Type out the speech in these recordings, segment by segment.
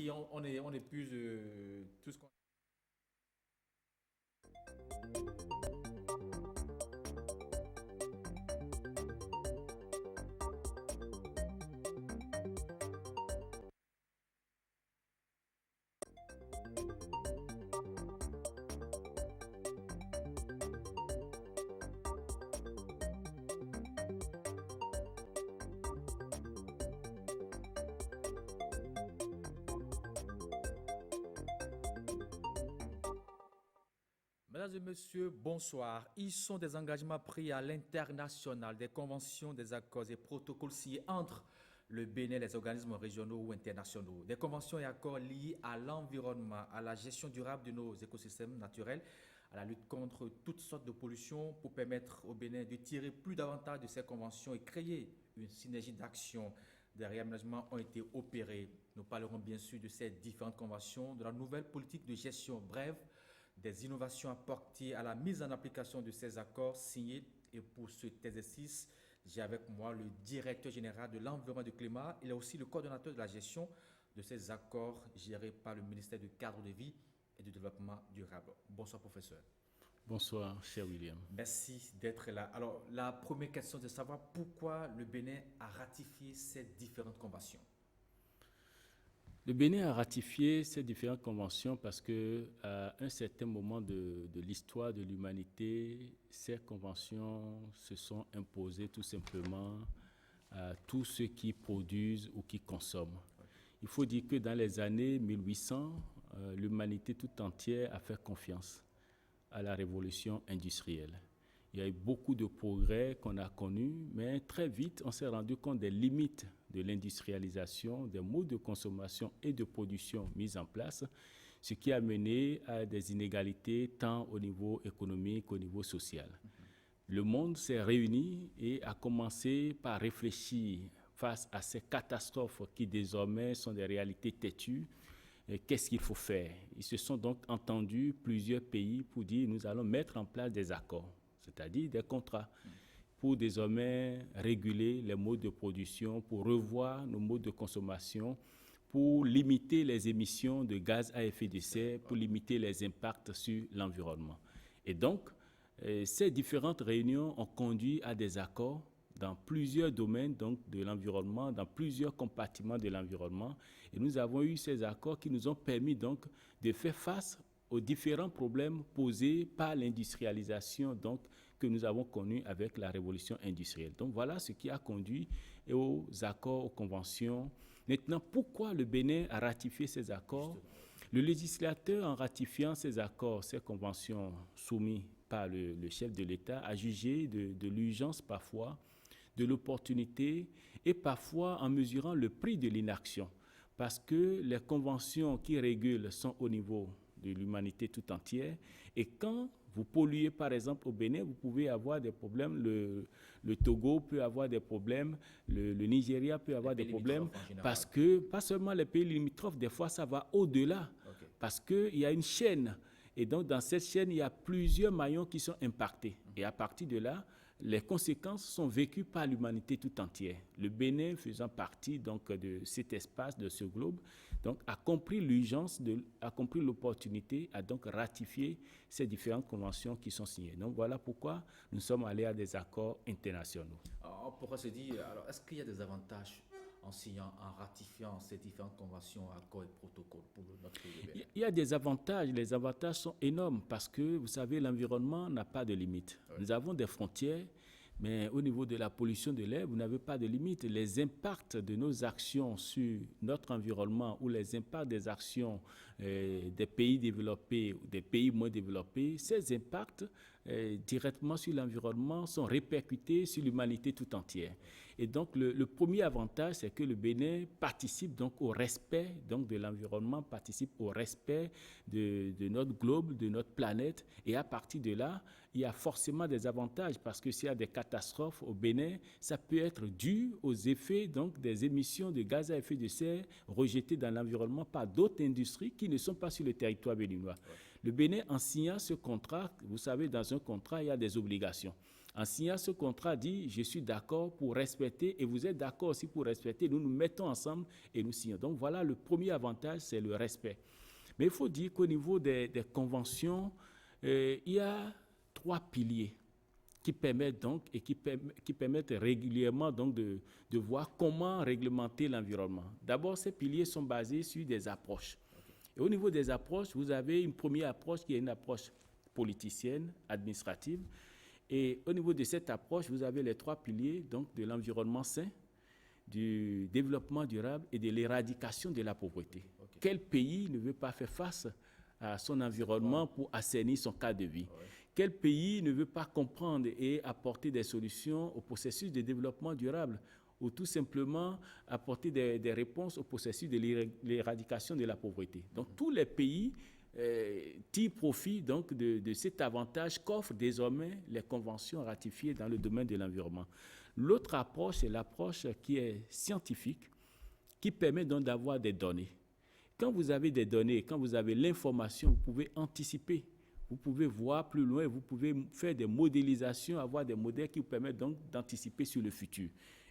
si on épuise tout ce qu'on... Mesdames et messieurs, bonsoir. Ils sont des engagements pris à l'international, des conventions, des accords et protocoles signés entre le Bénin et les organismes régionaux ou internationaux. Des conventions et accords liés à l'environnement, à la gestion durable de nos écosystèmes naturels, à la lutte contre toutes sortes de pollutions pour permettre au Bénin de tirer plus davantage de ces conventions et créer une synergie d'action. Des réaménagements ont été opérés. Nous parlerons bien sûr de ces différentes conventions, de la nouvelle politique de gestion, bref, des innovations apportées à la mise en application de ces accords signés. Et pour cet exercice, j'ai avec moi le directeur général de l'environnement et du climat. Il est aussi le coordonnateur de la gestion de ces accords gérés par le ministère du cadre de vie et du développement durable. Bonsoir, professeur. Bonsoir, cher William. Merci d'être là. Alors, la première question, c'est de savoir pourquoi le Bénin a ratifié ces différentes conventions. Le Bénin a ratifié ces différentes conventions parce que, à un certain moment de l'histoire de l'humanité, ces conventions se sont imposées tout simplement à tous ceux qui produisent ou qui consomment. Il faut dire que dans les années 1800, l'humanité tout entière a fait confiance à la révolution industrielle. Il y a eu beaucoup de progrès qu'on a connus, mais très vite, on s'est rendu compte des limites de l'industrialisation, des modes de consommation et de production mis en place, ce qui a mené à des inégalités tant au niveau économique qu'au niveau social. Le monde s'est réuni et a commencé par réfléchir face à ces catastrophes qui désormais sont des réalités têtues. Qu'est-ce qu'il faut faire? Ils se sont donc entendus plusieurs pays pour dire nous allons mettre en place des accords, c'est-à-dire des contrats, pour désormais réguler les modes de production, pour revoir nos modes de consommation, pour limiter les émissions de gaz à effet de serre, pour limiter les impacts sur l'environnement. Et donc, ces différentes réunions ont conduit à des accords dans plusieurs domaines donc, de l'environnement, dans plusieurs compartiments de l'environnement. Et nous avons eu ces accords qui nous ont permis donc de faire face aux différents problèmes posés par l'industrialisation donc, que nous avons connue avec la révolution industrielle. Donc voilà ce qui a conduit aux accords, aux conventions. Maintenant, pourquoi le Bénin a ratifié ces accords? Le législateur, en ratifiant ces accords, ces conventions soumises par le chef de l'État, a jugé de l'urgence parfois, de l'opportunité et parfois en mesurant le prix de l'inaction. Parce que les conventions qui régulent sont au niveau de l'humanité tout entière. Et quand vous polluez, par exemple, au Bénin, vous pouvez avoir des problèmes. Le Togo peut avoir des problèmes. Le Nigeria peut avoir des problèmes. Parce que, pas seulement les pays limitrophes, des fois, ça va au-delà. Okay. Parce qu'il y a une chaîne. Et donc, dans cette chaîne, il y a plusieurs maillons qui sont impactés. Et à partir de là, les conséquences sont vécues par l'humanité tout entière. Le Bénin, faisant partie donc, de cet espace, de ce globe, donc, a compris l'urgence, a compris l'opportunité, a donc ratifié ces différentes conventions qui sont signées. Donc voilà pourquoi nous sommes allés à des accords internationaux. Alors, on pourrait se dire, alors, est-ce qu'il y a des avantages en signant, en ratifiant ces différentes conventions, accords et protocoles pour notre pays? Il y a des avantages. Les avantages sont énormes parce que, vous savez, l'environnement n'a pas de limite. Oui. Nous avons des frontières, mais au niveau de la pollution de l'air, vous n'avez pas de limite. Les impacts de nos actions sur notre environnement ou les impacts des actions des pays développés ou des pays moins développés, ces impacts directement sur l'environnement sont répercutés sur l'humanité tout entière. Et donc, le premier avantage, c'est que le Bénin participe donc au respect donc, de l'environnement, participe au respect de notre globe, de notre planète. Et à partir de là, il y a forcément des avantages parce que s'il y a des catastrophes au Bénin, ça peut être dû aux effets donc, des émissions de gaz à effet de serre rejetées dans l'environnement par d'autres industries qui ne sont pas sur le territoire béninois. Ouais. Le Bénin, en signant ce contrat, vous savez, dans un contrat, il y a des obligations. En signant ce contrat, dit, je suis d'accord pour respecter et vous êtes d'accord aussi pour respecter. Nous nous mettons ensemble et nous signons. Donc voilà, le premier avantage, c'est le respect. Mais il faut dire qu'au niveau des conventions, il y a 3 piliers qui permettent donc et qui permettent régulièrement donc de voir comment réglementer l'environnement. D'abord, ces piliers sont basés sur des approches. Et au niveau des approches, vous avez une première approche qui est une approche politicienne, administrative. Et au niveau de cette approche, vous avez les 3 piliers donc de l'environnement sain, du développement durable et de l'éradication de la pauvreté. Okay. Quel pays ne veut pas faire face à son environnement pour assainir son cadre de vie? Quel pays ne veut pas comprendre et apporter des solutions au processus de développement durable ou tout simplement apporter des réponses au processus de l'éradication de la pauvreté? Donc tous les pays tirent profit donc de cet avantage qu'offrent désormais les conventions ratifiées dans le domaine de l'environnement. L'autre approche, c'est l'approche qui est scientifique, qui permet donc d'avoir des données. Quand vous avez des données, quand vous avez l'information, vous pouvez anticiper, vous pouvez voir plus loin, vous pouvez faire des modélisations, avoir des modèles qui vous permettent donc d'anticiper sur le futur.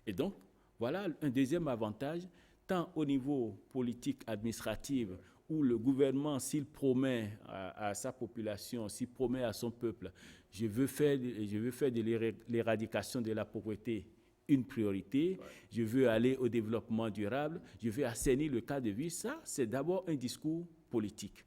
Et donc, voilà un deuxième avantage, tant au niveau politique, administratif, où le gouvernement, s'il promet à sa population, s'il promet à son peuple, je veux faire de l'éradication de la pauvreté une priorité, je veux aller au développement durable, je veux assainir le cadre de vie, ça, c'est d'abord un discours politique.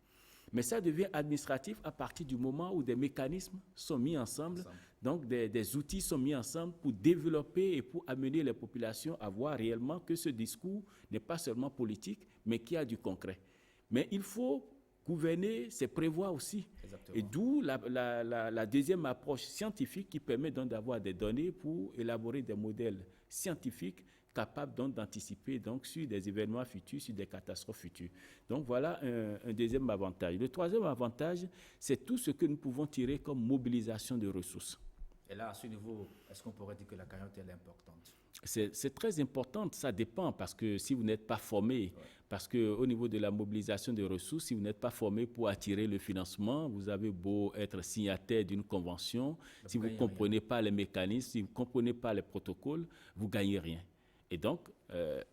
Mais ça devient administratif à partir du moment où des mécanismes sont mis ensemble, donc des outils sont mis ensemble pour développer et pour amener les populations à voir réellement que ce discours n'est pas seulement politique, mais qu'il y a du concret. Mais il faut gouverner, c'est prévoir aussi. Exactement. Et d'où la deuxième approche scientifique qui permet donc d'avoir des données pour élaborer des modèles scientifiques capables donc d'anticiper donc sur des événements futurs, sur des catastrophes futures. Donc voilà un deuxième avantage. Le troisième avantage, c'est tout ce que nous pouvons tirer comme mobilisation de ressources. Et là, à ce niveau, est-ce qu'on pourrait dire que la cagnotte est importante? C'est très important, ça dépend, parce que si vous n'êtes pas formé, parce qu'au niveau de la mobilisation de ressources, si vous n'êtes pas formé pour attirer le financement, vous avez beau être signataire d'une convention, si vous ne comprenez pas les mécanismes, si vous ne comprenez pas les protocoles, vous ne gagnez rien. Et donc,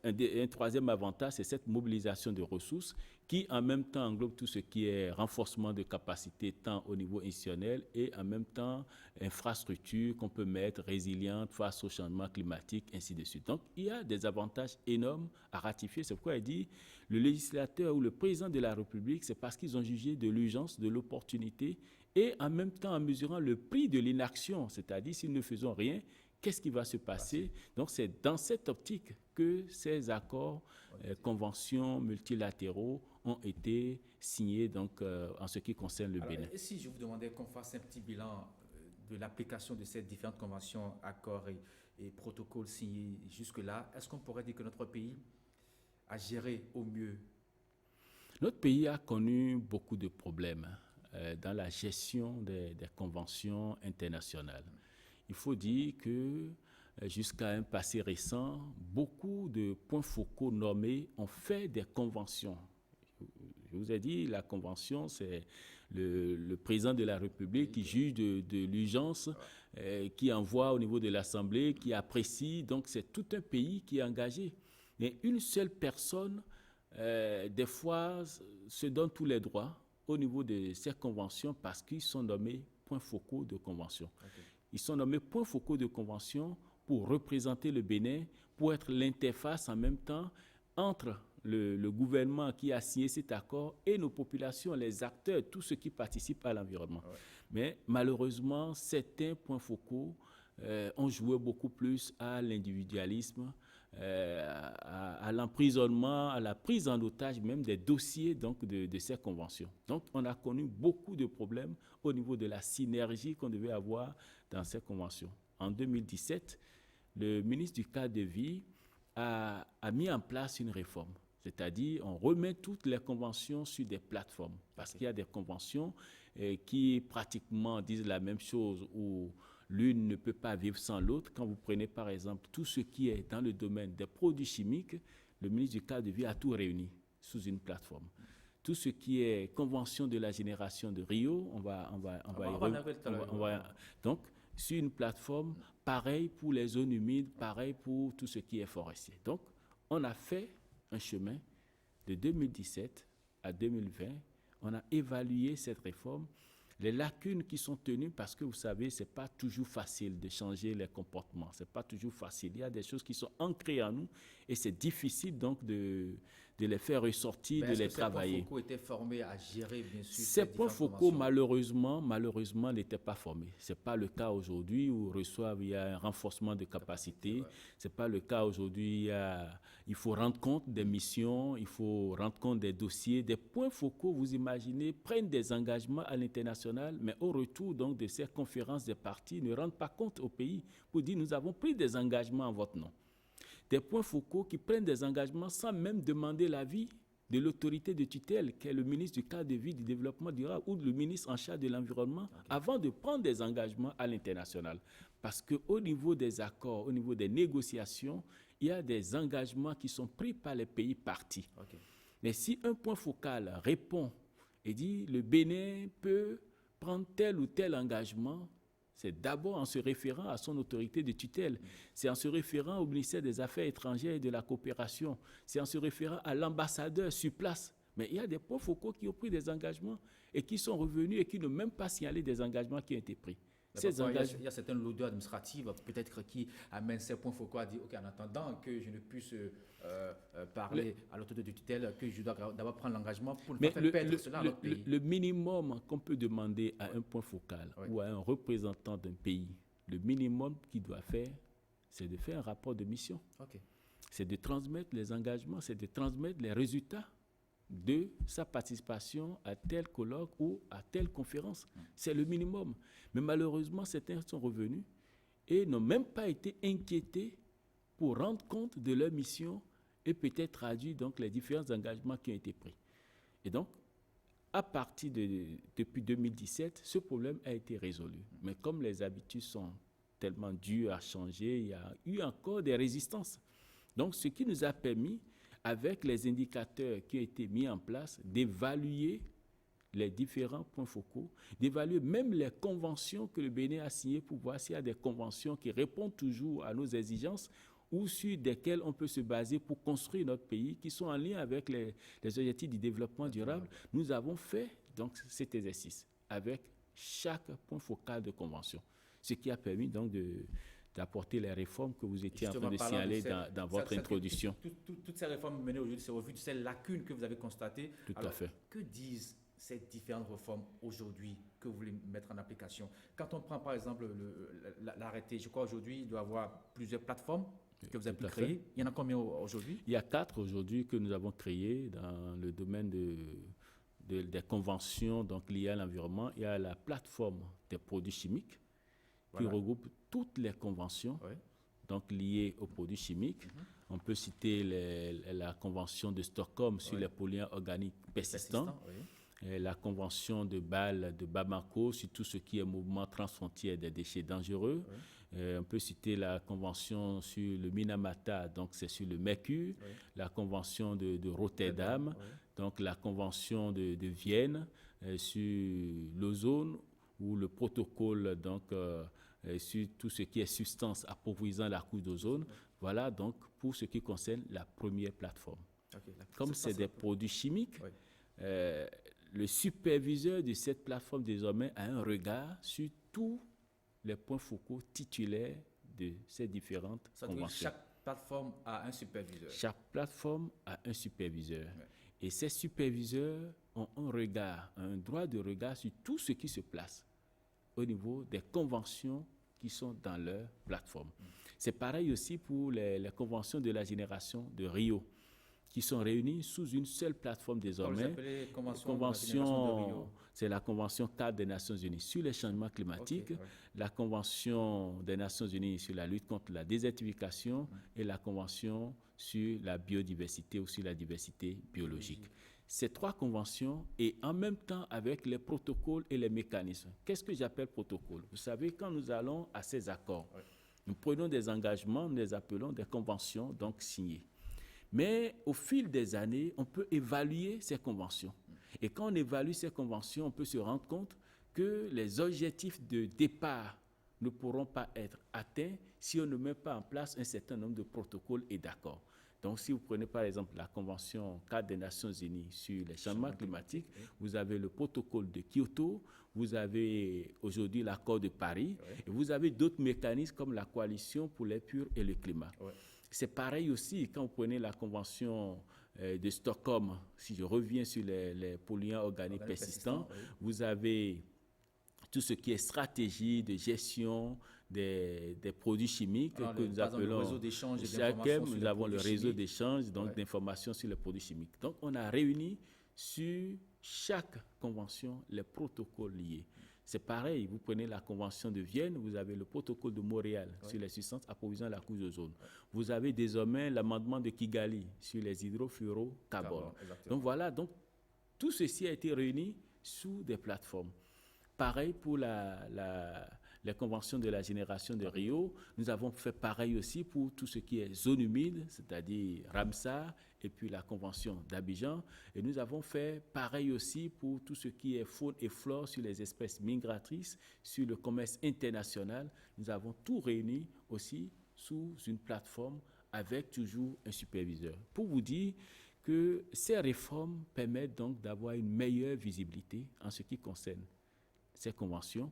un troisième avantage, c'est cette mobilisation de ressources qui, en même temps, englobe tout ce qui est renforcement de capacité, tant au niveau institutionnel et en même temps, infrastructure qu'on peut mettre résiliente face au changement climatique, ainsi de suite. Donc, il y a des avantages énormes à ratifier. C'est pourquoi il dit, le législateur ou le président de la République, c'est parce qu'ils ont jugé de l'urgence, de l'opportunité et en même temps, en mesurant le prix de l'inaction, c'est-à-dire si nous ne faisons rien, qu'est-ce qui va se passer? Donc, c'est dans cette optique que ces accords, conventions multilatéraux ont été signés donc, en ce qui concerne le Bénin. Et si je vous demandais qu'on fasse un petit bilan de l'application de ces différentes conventions, accords et protocoles signés jusque-là, est-ce qu'on pourrait dire que notre pays a géré au mieux? Notre pays a connu beaucoup de problèmes dans la gestion des conventions internationales. Il faut dire que jusqu'à un passé récent, beaucoup de points focaux nommés ont fait des conventions. Je vous ai dit, la convention, c'est le président de la République qui juge de l'urgence, qui envoie au niveau de l'Assemblée, qui apprécie. Donc, c'est tout un pays qui est engagé. Mais une seule personne, des fois, se donne tous les droits au niveau de ces conventions parce qu'ils sont nommés points focaux de convention. Okay. Ils sont nommés points focaux de convention pour représenter le Bénin, pour être l'interface en même temps entre le gouvernement qui a signé cet accord et nos populations, les acteurs, tous ceux qui participent à l'environnement. Ouais. Mais malheureusement, certains points focaux ont joué beaucoup plus à l'individualisme, à l'emprisonnement, à la prise en otage même des dossiers donc, de ces conventions. Donc, on a connu beaucoup de problèmes au niveau de la synergie qu'on devait avoir dans ces conventions. En 2017, le ministre du cadre de vie a mis en place une réforme. C'est-à-dire, on remet toutes les conventions sur des plateformes. Parce qu'il y a des conventions qui pratiquement disent la même chose ou l'une ne peut pas vivre sans l'autre. Quand vous prenez par exemple tout ce qui est dans le domaine des produits chimiques, le ministre du cadre de vie a tout réuni sous une plateforme. Tout ce qui est convention de la génération de Rio, on va y revenir. Donc, sur une plateforme, pareil pour les zones humides, pareil pour tout ce qui est forestier. Donc, on a fait un chemin de 2017 à 2020. On a évalué cette réforme, les lacunes qui sont tenues, parce que vous savez, ce n'est pas toujours facile de changer les comportements. Ce n'est pas toujours facile. Il y a des choses qui sont ancrées en nous et c'est difficile donc de les faire ressortir, de les travailler. Ces points focaux étaient formés à gérer, bien sûr, ces points focaux, malheureusement, n'étaient pas formés. Ce n'est pas le cas aujourd'hui où il y a un renforcement de capacité. Ce n'est pas le cas aujourd'hui. Il faut rendre compte des missions, il faut rendre compte des dossiers. Des points focaux, vous imaginez, prennent des engagements à l'international, mais au retour donc, de ces conférences des partis, ne rendent pas compte au pays pour dire nous avons pris des engagements en votre nom. Des points focaux qui prennent des engagements sans même demander l'avis de l'autorité de tutelle, qui est le ministre du cadre de vie, du développement durable ou le ministre en charge de l'environnement, avant de prendre des engagements à l'international. Parce qu'au niveau des accords, au niveau des négociations, il y a des engagements qui sont pris par les pays partis. Mais si un point focal répond et dit le Bénin peut prendre tel ou tel engagement, c'est d'abord en se référant à son autorité de tutelle. C'est en se référant au ministère des Affaires étrangères et de la coopération. C'est en se référant à l'ambassadeur sur place. Mais il y a des points focaux qui ont pris des engagements et qui sont revenus et qui n'ont même pas signalé des engagements qui ont été pris. Il y a certaines lourdeurs administratives, peut-être, qui amènent ces points focaux à dire, OK, en attendant que je ne puisse parler à l'autorité de tutelle, que je dois d'abord prendre l'engagement pour ne pas faire perdre cela à notre pays. Le minimum qu'on peut demander à un point focal ou à un représentant d'un pays, le minimum qu'il doit faire, c'est de faire un rapport de mission. C'est de transmettre les engagements, c'est de transmettre les résultats de sa participation à tel colloque ou à telle conférence. C'est le minimum. Mais malheureusement, certains sont revenus et n'ont même pas été inquiétés pour rendre compte de leur mission et peut-être traduire donc les différents engagements qui ont été pris. Et donc, à partir depuis 2017, ce problème a été résolu. Mais comme les habitudes sont tellement dures à changer, il y a eu encore des résistances. Donc, ce qui nous a permis, avec les indicateurs qui ont été mis en place, d'évaluer les différents points focaux, d'évaluer même les conventions que le Bénin a signées pour voir s'il y a des conventions qui répondent toujours à nos exigences ou sur desquelles on peut se baser pour construire notre pays, qui sont en lien avec les objectifs du développement durable. Nous avons fait donc cet exercice avec chaque point focal de convention, ce qui a permis donc d'apporter les réformes que vous étiez en train de signaler dans votre introduction. Toutes ces réformes menées aujourd'hui, c'est au vu de ces lacunes que vous avez constatées. Tout à fait. Que disent ces différentes réformes aujourd'hui que vous voulez mettre en application? Quand on prend par exemple l'arrêté, je crois aujourd'hui, il doit y avoir plusieurs plateformes que vous avez pu créer. Il y en a combien aujourd'hui? Il y a 4 aujourd'hui que nous avons créées dans le domaine des conventions donc, liées à l'environnement. Il y a la plateforme des produits chimiques qui regroupe toutes les conventions donc, liées aux produits chimiques. On peut citer la convention de Stockholm sur les polluants organiques persistants. La convention de Bâle de Bamako sur tout ce qui est mouvement transfrontière des déchets dangereux. On peut citer la convention sur le Minamata, donc c'est sur le mercure. La convention de Rotterdam, donc la convention de Vienne sur l'ozone ou le protocole donc, sur tout ce qui est substance appauvrissant la couche d'ozone. Voilà donc pour ce qui concerne la première plateforme. Comme c'est des produits chimiques, le superviseur de cette plateforme désormais a un regard sur tous les points focaux titulaires de ces différentes conventions. Chaque plateforme a un superviseur. Chaque plateforme a un superviseur. Et ces superviseurs ont un droit de regard sur tout ce qui se place au niveau des conventions qui sont dans leur plateforme. C'est pareil aussi pour les conventions de la génération de Rio, qui sont réunis sous une seule plateforme désormais. C'est la Convention cadre des Nations Unies sur les changements climatiques, la Convention des Nations Unies sur la lutte contre la désertification et la Convention sur la biodiversité ou sur la diversité biologique. Ces 3 conventions et en même temps avec les protocoles et les mécanismes. Qu'est-ce que j'appelle protocole? Vous savez, quand nous allons à ces accords, nous prenons des engagements, nous les appelons des conventions donc signées. Mais au fil des années, on peut évaluer ces conventions. Et quand on évalue ces conventions, on peut se rendre compte que les objectifs de départ ne pourront pas être atteints si on ne met pas en place un certain nombre de protocoles et d'accords. Donc, si vous prenez par exemple la Convention cadre des Nations Unies sur les changements climatiques, vous avez le protocole de Kyoto, vous avez aujourd'hui l'accord de Paris, et vous avez d'autres mécanismes comme la coalition pour l'air pur et le climat. C'est pareil aussi quand vous prenez la Convention de Stockholm, si je reviens sur les polluants organiques persistants, vous avez tout ce qui est stratégie de gestion des produits chimiques que nous appelons le réseau d'échange nous avons le réseau d'échange d'informations sur les produits chimiques. Donc, on a réuni sur chaque convention les protocoles liés. C'est pareil, vous prenez la convention de Vienne, vous avez le protocole de Montréal sur les substances approvisionnant la couche d'ozone. Vous avez désormais l'amendement de Kigali sur les hydrofluorocarbones. Donc voilà, donc tout ceci a été réuni sous des plateformes. Pareil pour les conventions de la génération de Rio. Nous avons fait pareil aussi pour tout ce qui est zone humide, c'est-à-dire Ramsar, et puis la convention d'Abidjan. Et nous avons fait pareil aussi pour tout ce qui est faune et flore sur les espèces migratrices, sur le commerce international. Nous avons tout réuni aussi sous une plateforme avec toujours un superviseur. Pour vous dire que ces réformes permettent donc d'avoir une meilleure visibilité en ce qui concerne ces conventions,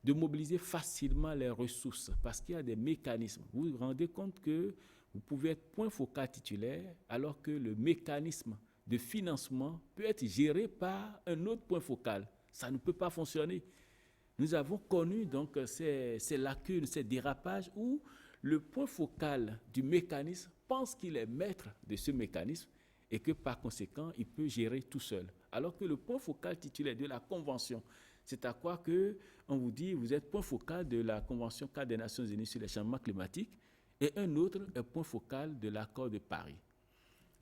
de mobiliser facilement les ressources parce qu'il y a des mécanismes. Vous vous rendez compte que vous pouvez être point focal titulaire alors que le mécanisme de financement peut être géré par un autre point focal. Ça ne peut pas fonctionner. Nous avons connu donc ces lacunes, ces dérapages où le point focal du mécanisme pense qu'il est maître de ce mécanisme et que par conséquent, il peut gérer tout seul. Alors que le point focal titulaire de la Convention, c'est à quoi qu'on vous dit, vous êtes point focal de la Convention cadre des Nations Unies sur les changements climatiques et un autre est point focal de l'accord de Paris.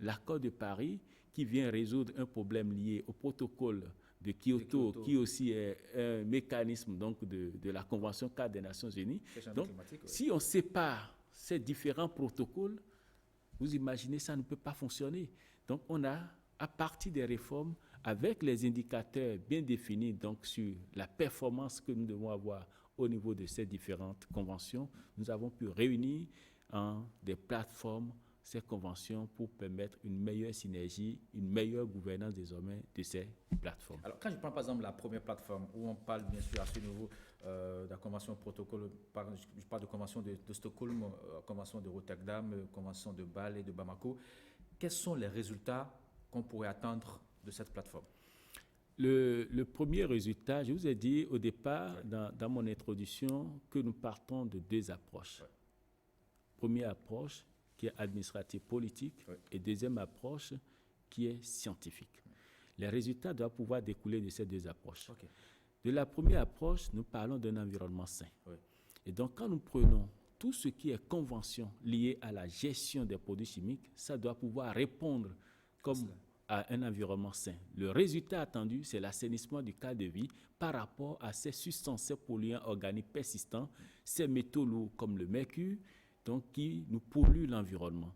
L'accord de Paris qui vient résoudre un problème lié au protocole de Kyoto, qui aussi est un mécanisme donc, de la Convention cadre des Nations Unies. Donc, si on sépare ces différents protocoles, vous imaginez, ça ne peut pas fonctionner. Donc, on a, à partir des réformes, avec les indicateurs bien définis donc sur la performance que nous devons avoir au niveau de ces différentes conventions, nous avons pu réunir en des plateformes ces conventions pour permettre une meilleure synergie, une meilleure gouvernance désormais de ces plateformes. Alors, quand je prends par exemple la première plateforme où on parle bien sûr à ce niveau de la convention protocole, je parle de convention de Stockholm, convention de Rotterdam, convention de Bâle et de Bamako, quels sont les résultats qu'on pourrait attendre de cette plateforme? Le premier résultat, je vous ai dit au départ, dans mon introduction, que nous partons de deux approches. Première approche qui est administrative politique et deuxième approche qui est scientifique. Les résultats doivent pouvoir découler de ces deux approches. De la première approche, nous parlons d'un environnement sain. Et donc, quand nous prenons tout ce qui est convention liée à la gestion des produits chimiques, ça doit pouvoir répondre comme à un environnement sain. Le résultat attendu, c'est l'assainissement du cadre de vie par rapport à ces substances, ces polluants organiques persistants, ces métaux lourds comme le mercure, donc qui nous polluent l'environnement.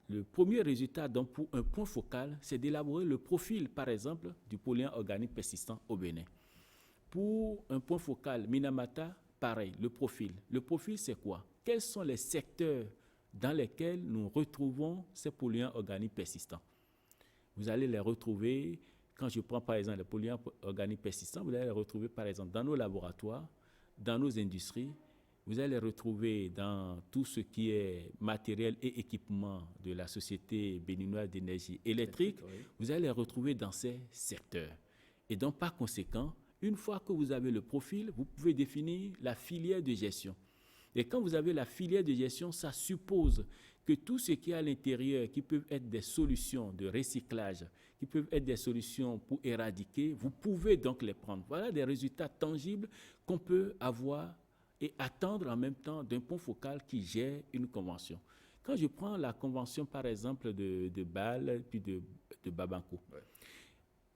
Le premier résultat, donc pour un point focal, c'est d'élaborer le profil, par exemple, du polluant organique persistant au Bénin. Pour un point focal, Minamata, pareil, le profil. Le profil, c'est quoi? Quels sont les secteurs dans lesquels nous retrouvons ces polluants organiques persistants? Vous allez les retrouver, quand je prends par exemple les polluants organiques persistants, vous allez les retrouver par exemple dans nos laboratoires, dans nos industries, vous allez les retrouver dans tout ce qui est matériel et équipement de la Société béninoise d'énergie électrique, vous allez les retrouver dans ces secteurs. Et donc par conséquent, une fois que vous avez le profil, vous pouvez définir la filière de gestion. Et quand vous avez la filière de gestion, ça suppose que tout ce qui est à l'intérieur, qui peuvent être des solutions de recyclage, qui peuvent être des solutions pour éradiquer, vous pouvez donc les prendre. Voilà des résultats tangibles qu'on peut avoir et attendre en même temps d'un point focal qui gère une convention. Quand je prends la convention, par exemple, de Bâle puis de Bamako,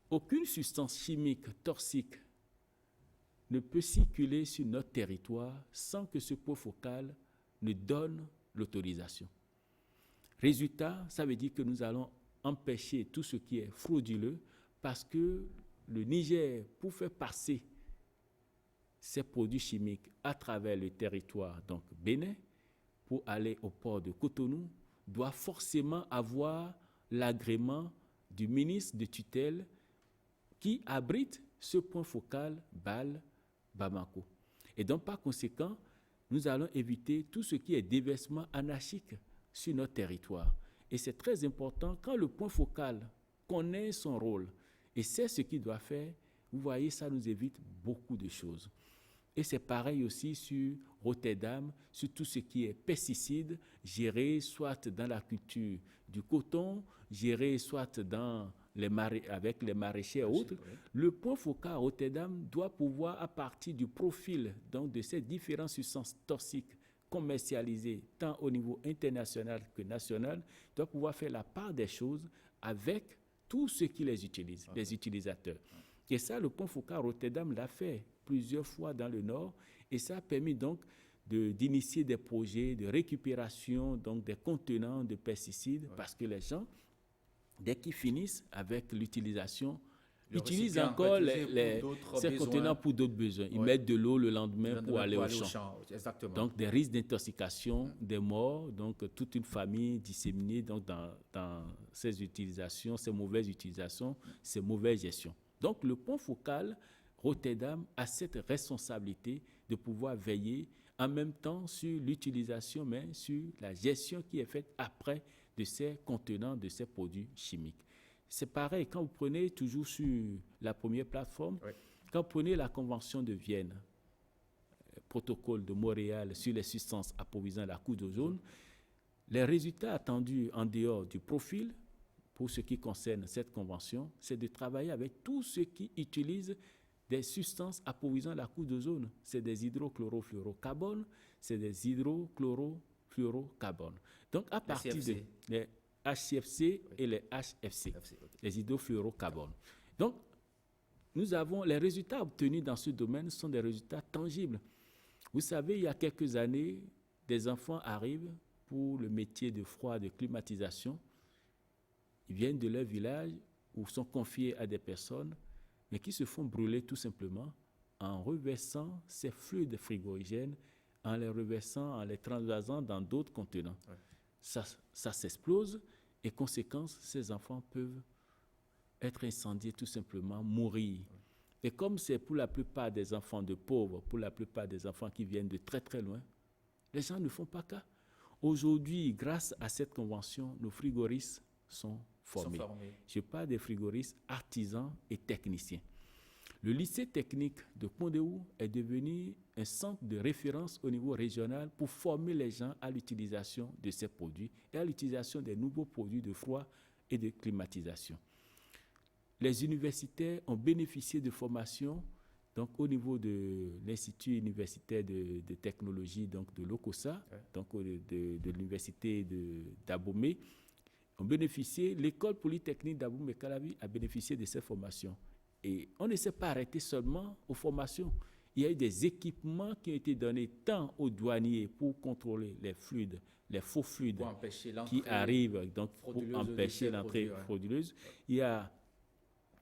aucune substance chimique toxique ne peut circuler sur notre territoire sans que ce point focal ne donne l'autorisation. Résultat, ça veut dire que nous allons empêcher tout ce qui est frauduleux parce que le Niger, pour faire passer ces produits chimiques à travers le territoire, donc Bénin, pour aller au port de Cotonou, doit forcément avoir l'agrément du ministre de tutelle qui abrite ce point focal Bâle-Bamako. Et donc, par conséquent, nous allons éviter tout ce qui est déversement anarchique sur notre territoire. Et c'est très important quand le point focal connaît son rôle et sait ce qu'il doit faire, vous voyez, ça nous évite beaucoup de choses. Et c'est pareil aussi sur Rotterdam, sur tout ce qui est pesticides, gérés soit dans la culture du coton, gérés soit avec les maraîchers et autres. Le point focal à Rotterdam doit pouvoir, à partir du profil donc, de ces différentes substances toxiques commercialisées, tant au niveau international que national, doit pouvoir faire la part des choses avec tous ceux qui les utilisent, les utilisateurs. Et ça, le point focal à Rotterdam l'a fait plusieurs fois dans le Nord, et ça a permis donc d'initier des projets de récupération donc des contenants de pesticides, parce que les gens, dès qu'ils finissent avec l'utilisation, utilisent encore ces contenants pour d'autres besoins. Ils mettent de l'eau le lendemain pour aller au champ. Exactement. Donc des risques d'intoxication, des morts, donc toute une famille disséminée donc, dans ces utilisations, ces mauvaises utilisations, ces mauvaises gestions. Donc le point focal Rotterdam a cette responsabilité de pouvoir veiller en même temps sur l'utilisation, mais sur la gestion qui est faite après de ces contenants, de ces produits chimiques. C'est pareil, quand vous prenez toujours sur la première plateforme, quand vous prenez la Convention de Vienne, protocole de Montréal sur les substances approvissionnant la couche d'ozone, les résultats attendus en dehors du profil, pour ce qui concerne cette convention, c'est de travailler avec tous ceux qui utilisent des substances approvissionnant la couche d'ozone. C'est des hydrochlorofluorocarbones, c'est des hydrochlorofluorocarbones. Donc, à partir des HCFC et les HFC, les hydrofluorocarbones. Donc, nous avons les résultats obtenus dans ce domaine sont des résultats tangibles. Vous savez, il y a quelques années, des enfants arrivent pour le métier de froid, de climatisation. Ils viennent de leur village ou sont confiés à des personnes, mais qui se font brûler tout simplement en reversant ces fluides frigorigènes, en les reversant, en les transvasant dans d'autres contenants. Ça s'explose et conséquence, ces enfants peuvent être incendiés tout simplement, mourir. Et comme c'est pour la plupart des enfants de pauvres, pour la plupart des enfants qui viennent de très très loin, les gens ne font pas cas. Aujourd'hui, grâce à cette convention, nos frigoristes sont formés. Je parle des frigoristes artisans et techniciens. Le lycée technique de Pont-de-Houx est devenu un centre de référence au niveau régional pour former les gens à l'utilisation de ces produits et à l'utilisation des nouveaux produits de froid et de climatisation. Les universitaires ont bénéficié de formations donc, au niveau de l'Institut universitaire de technologie donc, de l'OCOSA, donc de l'université d'Abomey, ont bénéficié, l'école polytechnique d'Abomey-Calavi a bénéficié de ces formations. Et on ne s'est pas arrêté seulement aux formations. Il y a eu des équipements qui ont été donnés tant aux douaniers pour contrôler les fluides, les faux fluides qui arrivent, donc pour empêcher l'entrée frauduleuse. Il y a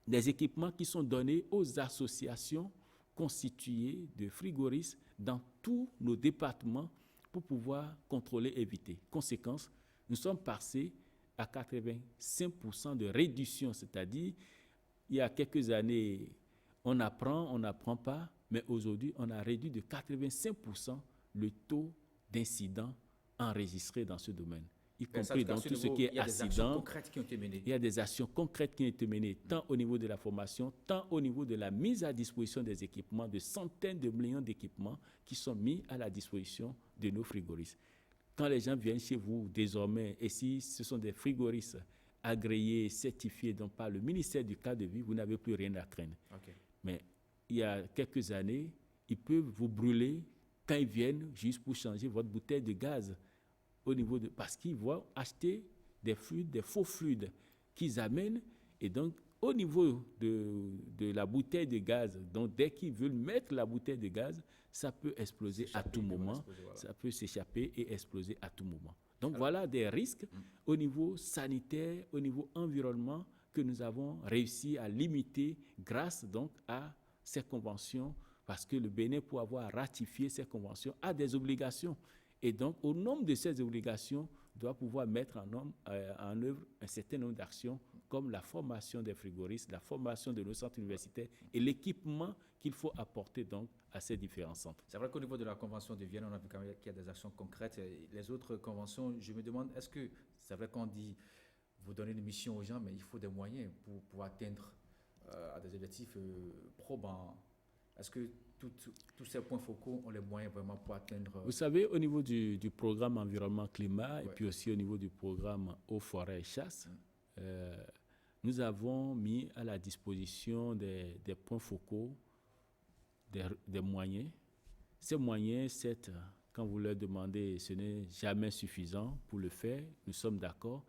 des équipements qui sont donnés aux associations constituées de frigoristes dans tous nos départements pour pouvoir contrôler et éviter. Conséquence, nous sommes passés à 85% de réduction, c'est-à-dire il y a quelques années, on n'apprend pas, mais aujourd'hui, on a réduit de 85% le taux d'incidents enregistrés dans ce domaine, y compris dans tout ce qui est accident. Il y a des actions concrètes qui ont été menées, tant au niveau de la formation, tant au niveau de la mise à disposition des équipements, de centaines de millions d'équipements qui sont mis à la disposition de nos frigoristes. Quand les gens viennent chez vous, désormais, et si ce sont des frigoristes agréés, certifiés donc par le ministère du cadre de vie, vous n'avez plus rien à craindre. Mais il y a quelques années, ils peuvent vous brûler quand ils viennent juste pour changer votre bouteille de gaz au niveau de, parce qu'ils vont acheter des fluides, des faux fluides qu'ils amènent, et donc au niveau de la bouteille de gaz, donc dès qu'ils veulent mettre la bouteille de gaz, ça peut exploser à tout moment, ça peut s'échapper et exploser à tout moment. Donc voilà des risques au niveau sanitaire, au niveau environnement que nous avons réussi à limiter grâce donc à ces conventions, parce que le Bénin, pour avoir ratifié ces conventions, a des obligations. Et donc, au nombre de ces obligations, doit pouvoir mettre en œuvre un certain nombre d'actions, comme la formation des frigoristes, la formation de nos centres universitaires et l'équipement qu'il faut apporter donc à ces différents centres. C'est vrai qu'au niveau de la Convention de Vienne, on a vu quand même qu'il y a des actions concrètes. Les autres conventions, je me demande, est-ce que c'est vrai qu'on dit, vous donnez une mission aux gens, mais il faut des moyens pour atteindre à des objectifs probants. Est-ce que tous ces points focaux ont les moyens vraiment pour atteindre... Vous savez, au niveau du programme environnement-climat Ouais. et puis aussi au niveau du programme eau, forêt et chasse, nous avons mis à la disposition des points focaux, des moyens. Ces moyens, certes, quand vous leur demandez, ce n'est jamais suffisant pour le faire, nous sommes d'accord.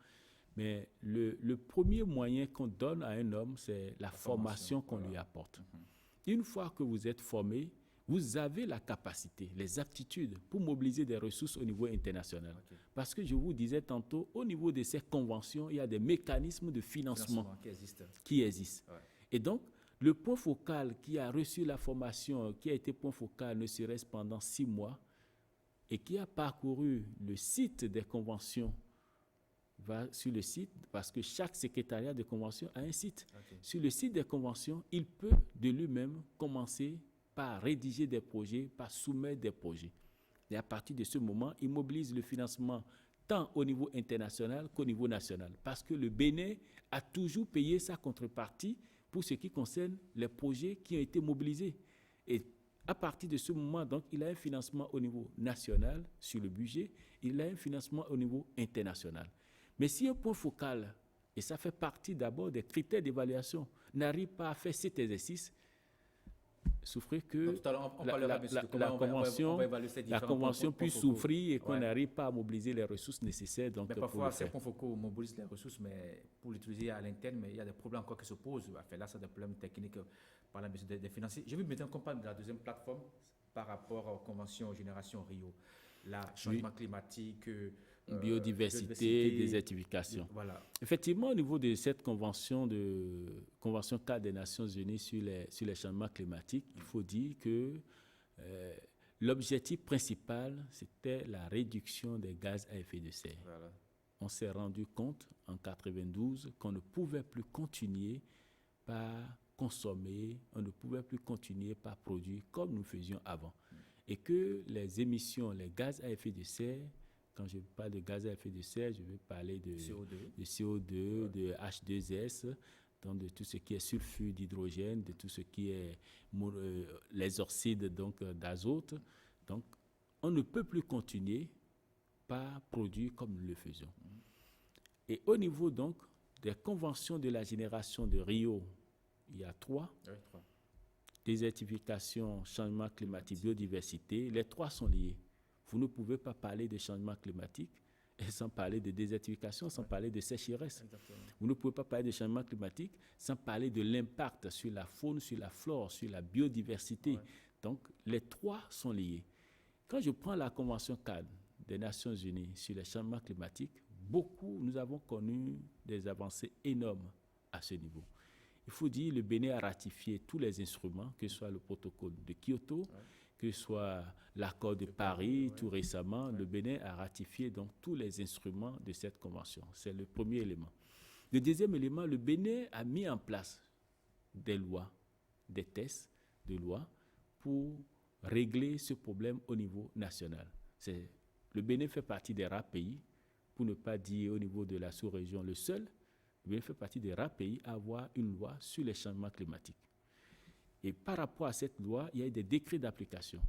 Mais le premier moyen qu'on donne à un homme, c'est la formation qu'on lui apporte. Une fois que vous êtes formé, vous avez la capacité, les aptitudes pour mobiliser des ressources au niveau international. Okay. Parce que je vous disais tantôt, au niveau de ces conventions, il y a des mécanismes de financement qui existent. Ouais. Et donc, le point focal qui a reçu la formation, qui a été point focal, ne serait-ce pendant 6 mois, et qui a parcouru le site des conventions, va sur le site, parce que chaque secrétariat de convention a un site. Okay. Sur le site des conventions, il peut de lui-même commencer par rédiger des projets, par soumettre des projets. Et à partir de ce moment, il mobilise le financement tant au niveau international qu'au niveau national. Parce que le Bénin a toujours payé sa contrepartie pour ce qui concerne les projets qui ont été mobilisés. Et à partir de ce moment, donc, il a un financement au niveau national sur le budget, il a un financement au niveau international. Mais si un point focal, et ça fait partie d'abord des critères d'évaluation, n'arrive pas à faire cet exercice, souffrir que la convention puisse souffrir et qu'on n'arrive pas à mobiliser les ressources nécessaires. Donc, mais parfois, ces points focaux mobilisent les ressources, mais pour l'utiliser à l'interne, mais il y a des problèmes encore qui se posent. Enfin, là, c'est des problèmes techniques par la mission des financiers. Je vais maintenant qu'on parle de la deuxième plateforme par rapport aux conventions Génération Rio. Le changement climatique, biodiversité, désertification. Voilà. Effectivement, au niveau de cette convention cadre des Nations Unies sur les changements climatiques, il faut dire que l'objectif principal, c'était la réduction des gaz à effet de serre. Voilà. On s'est rendu compte en 1992 qu'on ne pouvait plus continuer par consommer, on ne pouvait plus continuer par produire comme nous faisions avant. Et que les émissions, les gaz à effet de serre, quand je parle de gaz à effet de serre, je vais parler de CO2, ouais. De H2S, donc de tout ce qui est sulfure d'hydrogène, de tout ce qui est les oxydes donc, d'azote. Donc, on ne peut plus continuer par produire comme nous le faisions. Et au niveau donc des conventions de la génération de Rio, il y a 3. Oui, 3. Désertification, changement climatique, biodiversité, les 3 sont liés. Vous ne pouvez pas parler de changement climatique sans parler de désertification, sans parler de sécheresse. Exactement. Vous ne pouvez pas parler de changement climatique sans parler de l'impact sur la faune, sur la flore, sur la biodiversité. Ouais. Donc, les 3 sont liés. Quand je prends la Convention cadre des Nations Unies sur les changements climatiques, nous avons connu des avancées énormes à ce niveau. Il faut dire que le Bénin a ratifié tous les instruments, que ce soit le protocole de Kyoto, ouais. que ce soit l'accord de Paris, tout récemment. Ouais. Le Bénin a ratifié donc tous les instruments de cette convention. C'est le premier élément. Le deuxième élément, le Bénin a mis en place des lois, des tests de lois pour régler ce problème au niveau national. Le Bénin fait partie des rares pays, pour ne pas dire au niveau de la sous-région le seul, le Bénin fait partie des rares pays à avoir une loi sur les changements climatiques. Et par rapport à cette loi, il y a des décrets d'application.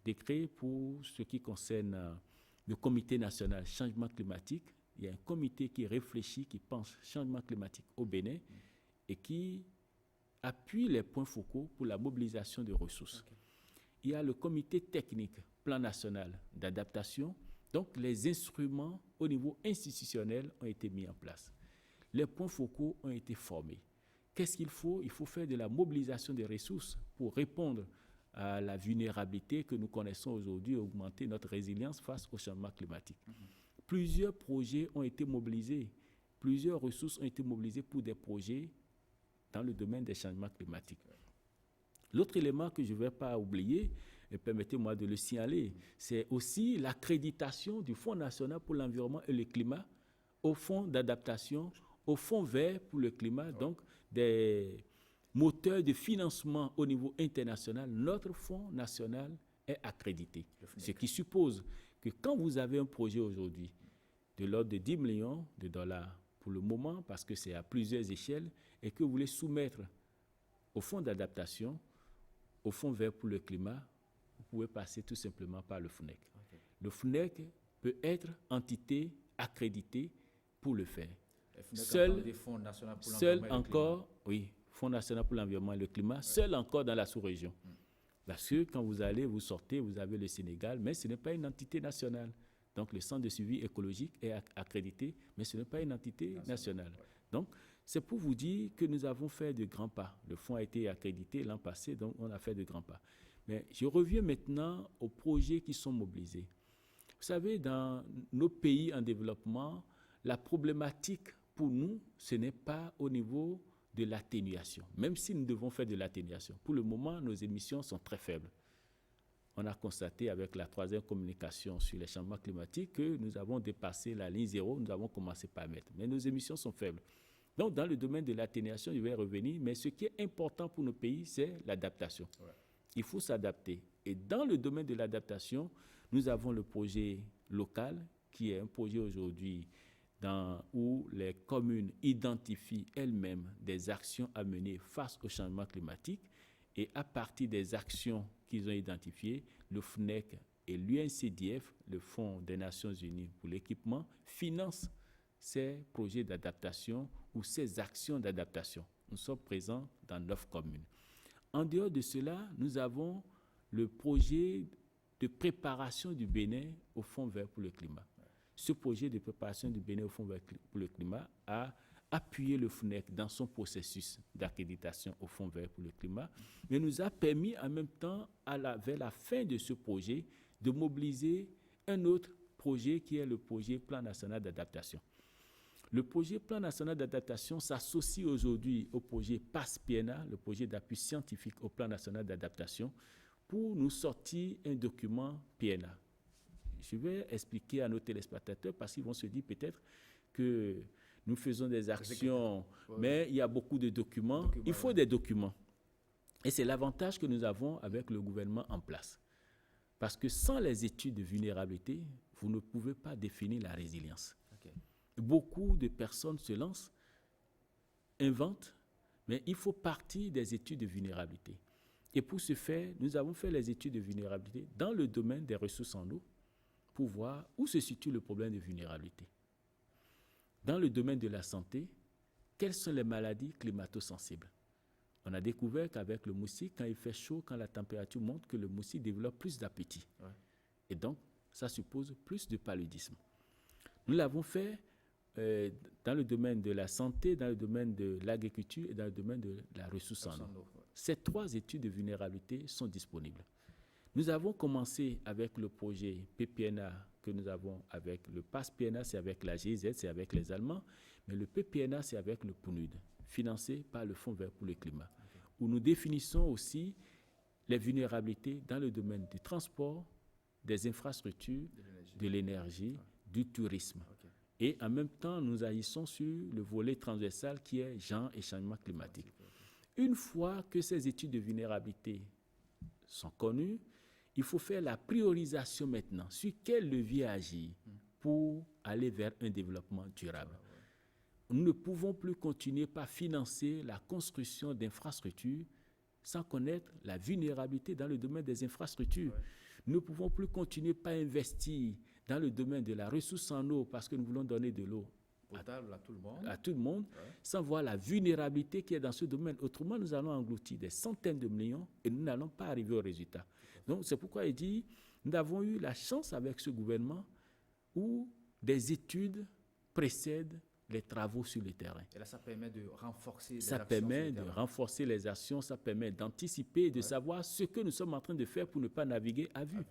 Décrets pour ce qui concerne le Comité national changement climatique. Il y a un comité qui réfléchit, qui pense changement climatique au Bénin et qui appuie les points focaux pour la mobilisation de ressources. Okay. Il y a le comité technique, plan national d'adaptation. Donc, les instruments au niveau institutionnel ont été mis en place. Les points focaux ont été formés. Qu'est-ce qu'il faut ? Il faut faire de la mobilisation des ressources pour répondre à la vulnérabilité que nous connaissons aujourd'hui et augmenter notre résilience face au changement climatique. Plusieurs projets ont été mobilisés, plusieurs ressources ont été mobilisées pour des projets dans le domaine des changements climatiques. L'autre élément que je ne vais pas oublier, et permettez-moi de le signaler, c'est aussi l'accréditation du Fonds national pour l'environnement et le climat au Fonds d'adaptation, au Fonds vert pour le climat, donc des moteurs de financement au niveau international. Notre Fonds national est accrédité, ce qui suppose que quand vous avez un projet aujourd'hui de l'ordre de 10 millions de dollars pour le moment, parce que c'est à plusieurs échelles, et que vous voulez soumettre au Fonds d'adaptation, au Fonds vert pour le climat, vous pouvez passer tout simplement par le FNEC. Okay. Le FNEC peut être entité accréditée pour le faire. Seul encore, oui, Fonds national pour l'environnement et le climat, seul encore dans la sous-région. Parce que quand vous allez, vous sortez, vous avez le Sénégal, mais ce n'est pas une entité nationale. Donc le centre de suivi écologique est accrédité, mais ce n'est pas une entité nationale. Donc c'est pour vous dire que nous avons fait de grands pas. Le fonds a été accrédité l'an passé, donc on a fait de grands pas. Mais je reviens maintenant aux projets qui sont mobilisés. Vous savez, dans nos pays en développement, la problématique pour nous, ce n'est pas au niveau de l'atténuation, même si nous devons faire de l'atténuation. Pour le moment, nos émissions sont très faibles. On a constaté avec la 3e communication sur les changements climatiques que nous avons dépassé la ligne zéro, nous avons commencé par mettre. Mais nos émissions sont faibles. Donc, dans le domaine de l'atténuation, je vais revenir, mais ce qui est important pour nos pays, c'est l'adaptation. Ouais. Il faut s'adapter. Et dans le domaine de l'adaptation, nous avons le projet local, qui est un projet aujourd'hui où les communes identifient elles-mêmes des actions à mener face au changement climatique. Et à partir des actions qu'ils ont identifiées, le FNEC et l'UNCDF, le Fonds des Nations Unies pour l'équipement, financent ces projets d'adaptation ou ces actions d'adaptation. Nous sommes présents dans 9 communes. En dehors de cela, nous avons le projet de préparation du Bénin au Fonds vert pour le climat. Ce projet de préparation du Bénin au Fonds vert pour le climat a appuyé le FNEC dans son processus d'accréditation au Fonds vert pour le climat, mais nous a permis en même temps, vers la fin de ce projet, de mobiliser un autre projet qui est le projet Plan national d'adaptation. Le projet Plan national d'adaptation s'associe aujourd'hui au projet PASS-PNA, le projet d'appui scientifique au Plan national d'adaptation, pour nous sortir un document PNA. Je vais expliquer à nos téléspectateurs parce qu'ils vont se dire peut-être que nous faisons des actions, mais il y a beaucoup de documents. Il faut des documents. Et c'est l'avantage que nous avons avec le gouvernement en place. Parce que sans les études de vulnérabilité, vous ne pouvez pas définir la résilience. Okay. Beaucoup de personnes se lancent, inventent, mais il faut partir des études de vulnérabilité. Et pour ce faire, nous avons fait les études de vulnérabilité dans le domaine des ressources en eau pour voir où se situe le problème de vulnérabilité. Dans le domaine de la santé, quelles sont les maladies climato-sensibles? On a découvert qu'avec le moustique, quand il fait chaud, quand la température monte, que le moustique développe plus d'appétit. Ouais. Et donc, ça suppose plus de paludisme. Nous l'avons fait dans le domaine de la santé, dans le domaine de l'agriculture et dans le domaine de la ressource en eau. Ouais. Ces 3 études de vulnérabilité sont disponibles. Nous avons commencé avec le projet PPNA que nous avons avec le PASS-PNA, c'est avec la GIZ, c'est avec les Allemands, mais le PPNA, c'est avec le PNUD, financé par le Fonds vert pour le climat, où nous définissons aussi les vulnérabilités dans le domaine du transport, des infrastructures, de l'énergie, du tourisme. Okay. Et en même temps, nous agissons sur le volet transversal qui est genre et changement climatique. Une fois que ces études de vulnérabilité sont connues, il faut faire la priorisation maintenant sur quel levier agir pour aller vers un développement durable. Nous ne pouvons plus continuer par financer la construction d'infrastructures sans connaître la vulnérabilité dans le domaine des infrastructures. Ouais. Nous ne pouvons plus continuer par investir dans le domaine de la ressource en eau parce que nous voulons donner de l'eau potable à tout le monde, ouais. Sans voir la vulnérabilité qui est dans ce domaine. Autrement, nous allons engloutir des centaines de millions et nous n'allons pas arriver au résultat. Donc, c'est pourquoi il dit, nous avons eu la chance avec ce gouvernement où des études précèdent les travaux sur le terrain. Et là, ça permet de renforcer les actions. Ça permet de renforcer les actions, ça permet d'anticiper et de savoir ce que nous sommes en train de faire pour ne pas naviguer à vue.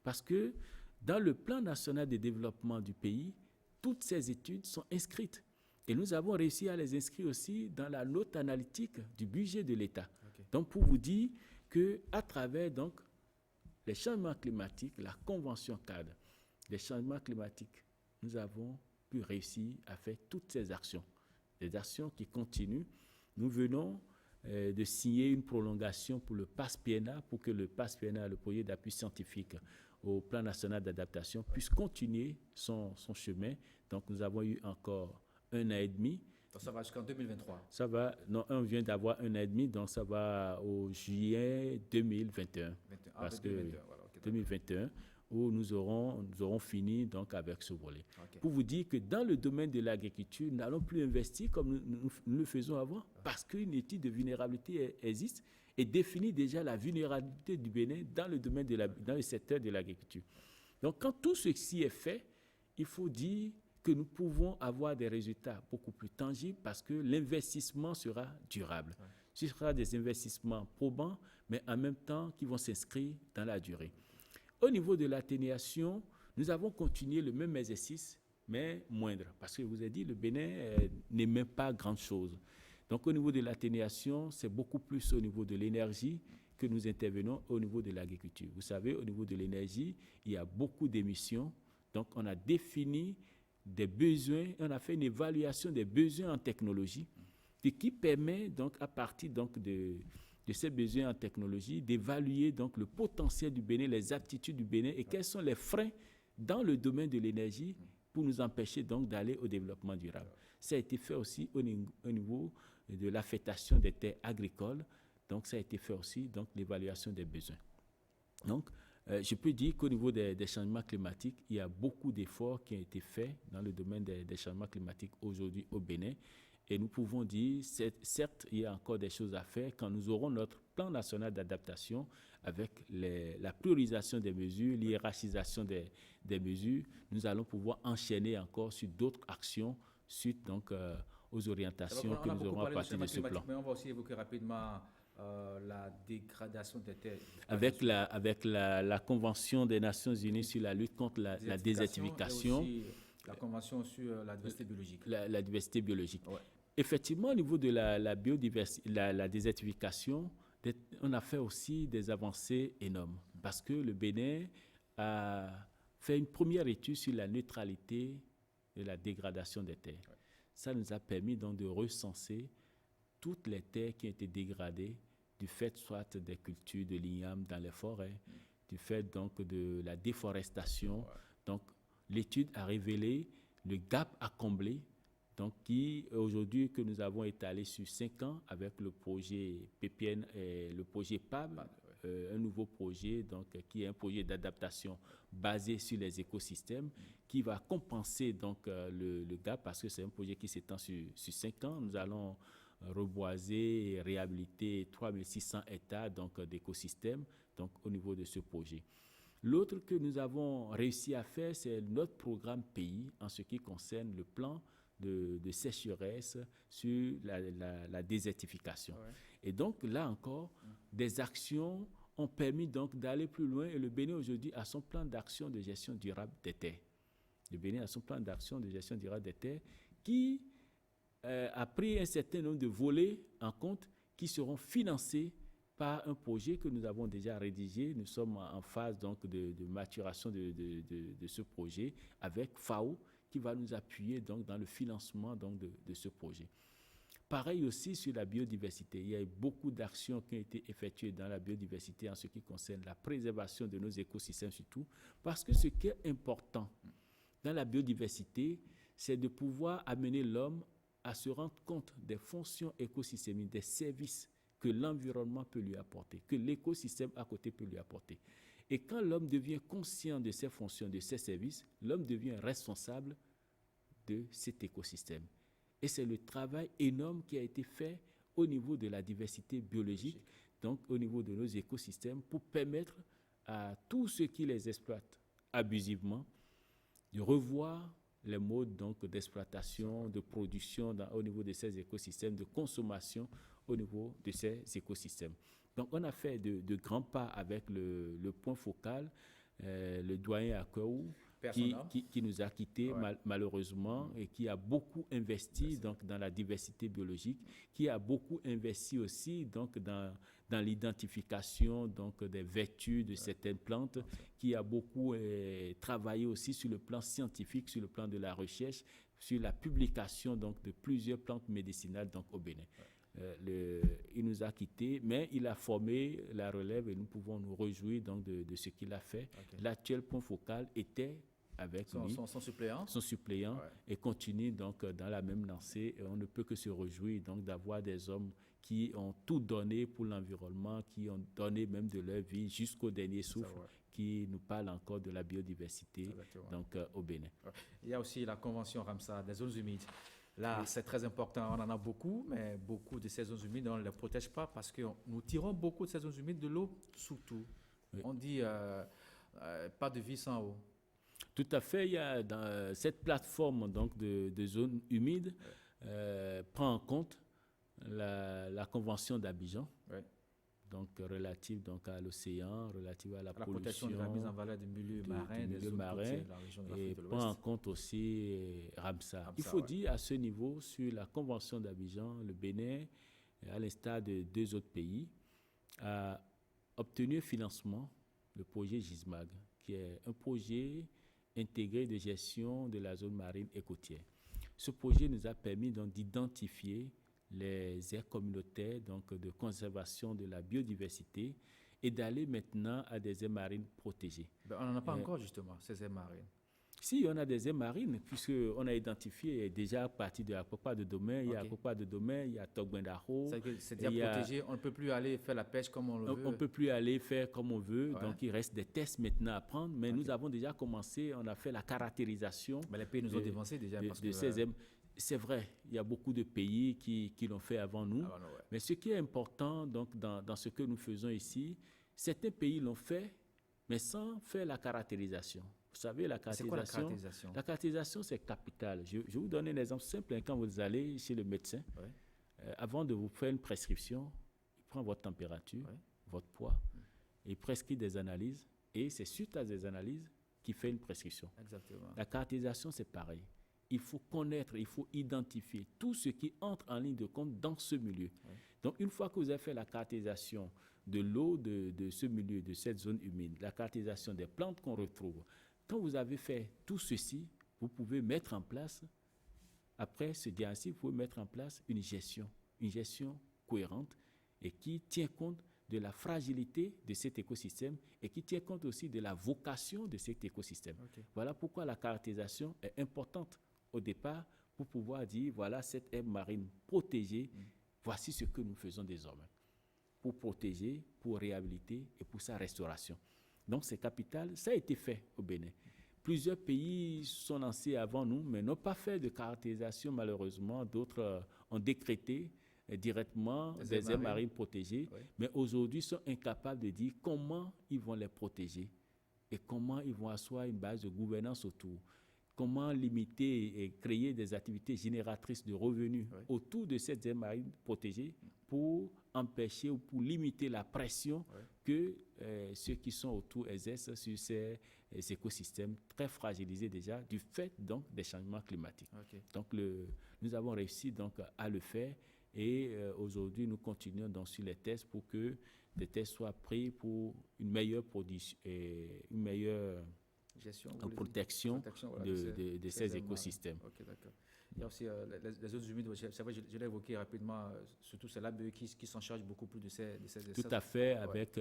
Parce que dans le plan national de développement du pays, toutes ces études sont inscrites. Et nous avons réussi à les inscrire aussi dans la note analytique du budget de l'État. Ok. Donc, pour vous dire qu'à travers donc, les changements climatiques, la convention cadre des changements climatiques, nous avons pu réussir à faire toutes ces actions. Des actions qui continuent. Nous venons de signer une prolongation pour le PASS-PNA, pour que le PASS-PNA, le projet d'appui scientifique au plan national d'adaptation, puisse continuer son chemin. Donc, nous avons eu encore 1 an et demi. Donc ça va jusqu'en 2023. Ça va, non, on vient d'avoir 1 an et demi, donc ça va au juillet 2021. 21. Ah, Parce 2021, que voilà, ok, d'accord. 2021, où nous aurons fini donc avec ce volet. Ok. Pour vous dire que dans le domaine de l'agriculture, nous n'allons plus investir comme nous le faisons avant, parce qu'une étude de vulnérabilité existe et définit déjà la vulnérabilité du Bénin dans le domaine dans le secteur de l'agriculture. Donc, quand tout ceci est fait, il faut dire que nous pouvons avoir des résultats beaucoup plus tangibles parce que l'investissement sera durable. Ce sera des investissements probants, mais en même temps qui vont s'inscrire dans la durée. Au niveau de l'atténuation, nous avons continué le même exercice, mais moindre, parce que je vous ai dit, le Bénin n'émet pas grand-chose. Donc au niveau de l'atténuation, c'est beaucoup plus au niveau de l'énergie que nous intervenons au niveau de l'agriculture. Vous savez, au niveau de l'énergie, il y a beaucoup d'émissions. Donc on a défini des besoins, on a fait une évaluation des besoins en technologie, ce qui permet donc à partir donc de ces besoins en technologie, d'évaluer donc le potentiel du Bénin, les aptitudes du Bénin et quels sont les freins dans le domaine de l'énergie pour nous empêcher donc d'aller au développement durable. Ça a été fait aussi au niveau de l'affectation des terres agricoles, donc ça a été fait aussi donc l'évaluation des besoins. Donc, je peux dire qu'au niveau des changements climatiques, il y a beaucoup d'efforts qui ont été faits dans le domaine des changements climatiques aujourd'hui au Bénin. Et nous pouvons dire, certes, il y a encore des choses à faire quand nous aurons notre plan national d'adaptation avec la priorisation des mesures, l'hiérarchisation des mesures. Nous allons pouvoir enchaîner encore sur d'autres actions suite donc aux orientations que nous aurons à partir de ce plan. Mais on va aussi évoquer rapidement la dégradation des terres. Avec la Convention des Nations Unies sur la lutte contre la désertification. Et aussi la Convention sur la diversité biologique. La diversité biologique. Ouais. Effectivement, au niveau de la biodiversité, la désertification, on a fait aussi des avancées énormes parce que le Bénin a fait une première étude sur la neutralité de la dégradation des terres. Ouais. Ça nous a permis donc de recenser toutes les terres qui ont été dégradées du fait soit des cultures de l'igname dans les forêts, du fait donc de la déforestation. Ouais. Donc l'étude a révélé le gap à combler, donc qui aujourd'hui que nous avons étalé sur 5 ans avec le projet PPN et le projet PAB, un nouveau projet donc qui est un projet d'adaptation basé sur les écosystèmes qui va compenser donc le gap parce que c'est un projet qui s'étend sur 5 ans. Nous allons reboiser et réhabiliter 3600 hectares donc d'écosystèmes donc au niveau de ce projet. L'autre que nous avons réussi à faire, c'est notre programme pays en ce qui concerne le plan de sécheresse sur la désertification. Ouais. Et donc là encore, des actions ont permis donc d'aller plus loin et le Bénin aujourd'hui a son plan d'action de gestion durable des terres. Le Bénin a son plan d'action de gestion durable des terres qui a pris un certain nombre de volets en compte qui seront financés par un projet que nous avons déjà rédigé. Nous sommes en phase donc de maturation de ce projet avec FAO qui va nous appuyer donc dans le financement donc de ce projet. Pareil aussi sur la biodiversité. Il y a eu beaucoup d'actions qui ont été effectuées dans la biodiversité en ce qui concerne la préservation de nos écosystèmes surtout, parce que ce qui est important dans la biodiversité, c'est de pouvoir amener l'homme à se rendre compte des fonctions écosystémiques, des services que l'environnement peut lui apporter, que l'écosystème à côté peut lui apporter. Et quand l'homme devient conscient de ses fonctions, de ses services, l'homme devient responsable de cet écosystème. Et c'est le travail énorme qui a été fait au niveau de la diversité biologique, donc au niveau de nos écosystèmes, pour permettre à tous ceux qui les exploitent abusivement de revoir les modes donc d'exploitation, de production au niveau de ces écosystèmes, de consommation au niveau de ces écosystèmes. Donc on a fait de grands pas avec le point focal, le doyen Akou. personnel. qui nous a quittés malheureusement et qui a beaucoup investi donc, dans la diversité biologique, qui a beaucoup investi aussi donc, dans l'identification donc, des vertus de certaines plantes, qui a beaucoup travaillé aussi sur le plan scientifique, sur le plan de la recherche, sur la publication donc, de plusieurs plantes médicinales donc, au Bénin. Il nous a quittés, mais il a formé la relève et nous pouvons nous réjouir donc, de ce qu'il a fait. L'actuel point focal était avec lui, son suppléant et continue donc dans la même lancée. Et on ne peut que se réjouir donc d'avoir des hommes qui ont tout donné pour l'environnement, qui ont donné même de leur vie jusqu'au dernier souffle, qui nous parlent encore de la biodiversité donc, au Bénin. Il y a aussi la Convention Ramsar des zones humides. Là, c'est très important. On en a beaucoup, mais beaucoup de ces zones humides, on ne les protège pas parce que nous tirons beaucoup de ces zones humides de l'eau sous tout. On dit pas de vie sans eau. Tout à fait. Il y a dans cette plateforme donc, de zones humides prend en compte la Convention d'Abidjan. Donc relative donc à l'océan, relative à la pollution, protection de la mise en valeur du milieu marin, des zones côtières de la région de l'Afrique de l'Ouest. Et prend en compte aussi Ramsar. Il faut dire à ce niveau, sur la Convention d'Abidjan, le Bénin, à l'instar de 2 autres pays, a obtenu un financement, le projet GISMAG, qui est un projet intégré de gestion de la zone marine et côtière. Ce projet nous a permis donc d'identifier les aires communautaires donc de conservation de la biodiversité et d'aller maintenant à des aires marines protégées. On n'en a pas encore justement, ces aires marines. Si, on a des aires marines, puisqu'on a identifié déjà à partir de Apopa de Domain, il y a Apopa de Domain, il y a Togbendaro. C'est aires protégées, on ne peut plus aller faire la pêche comme on le veut. On ne peut plus aller faire comme on veut, donc il reste des tests maintenant à prendre, mais nous avons déjà commencé, on a fait la caractérisation. Mais les pays nous ont dévancé déjà parce que ces aires. C'est vrai, il y a beaucoup de pays qui l'ont fait avant nous, mais ce qui est important donc, dans ce que nous faisons ici, certains pays l'ont fait, mais sans faire la caractérisation. Vous savez, la caractérisation, c'est quoi la caractérisation? La caractérisation, c'est capital. Je vais vous donner un exemple simple. Quand vous allez chez le médecin, avant de vous faire une prescription, il prend votre température, votre poids, il prescrit des analyses, et c'est suite à des analyses qu'il fait une prescription. Exactement. La caractérisation, c'est pareil. Il faut connaître, il faut identifier tout ce qui entre en ligne de compte dans ce milieu. Donc, une fois que vous avez fait la caractérisation de l'eau de ce milieu, de cette zone humide, la caractérisation des plantes qu'on retrouve, quand vous avez fait tout ceci, vous pouvez mettre en place, après ce diagnostic, vous pouvez mettre en place une gestion cohérente et qui tient compte de la fragilité de cet écosystème et qui tient compte aussi de la vocation de cet écosystème. Voilà pourquoi la caractérisation est importante au départ pour pouvoir dire, voilà cette aire marine protégée, voici ce que nous faisons désormais pour protéger, pour réhabiliter et pour sa restauration. Donc c'est capital, ça a été fait au Bénin. Plusieurs pays sont lancés avant nous, mais n'ont pas fait de caractérisation malheureusement. D'autres ont décrété directement des aires marines protégées, mais aujourd'hui sont incapables de dire comment ils vont les protéger et comment ils vont asseoir une base de gouvernance autour. Comment limiter et créer des activités génératrices de revenus autour de ces aires marines protégées pour empêcher ou pour limiter la pression que ceux qui sont autour exercent sur ces écosystèmes très fragilisés déjà du fait donc des changements climatiques. Donc nous avons réussi donc à le faire et aujourd'hui nous continuons donc sur les tests pour que des tests soient pris pour une meilleure production et une meilleure protection de ces écosystèmes. Il y a aussi les zones humides, c'est vrai, je l'ai évoqué rapidement, surtout c'est l'ABE qui s'en charge beaucoup plus de ces Tout à fait, avec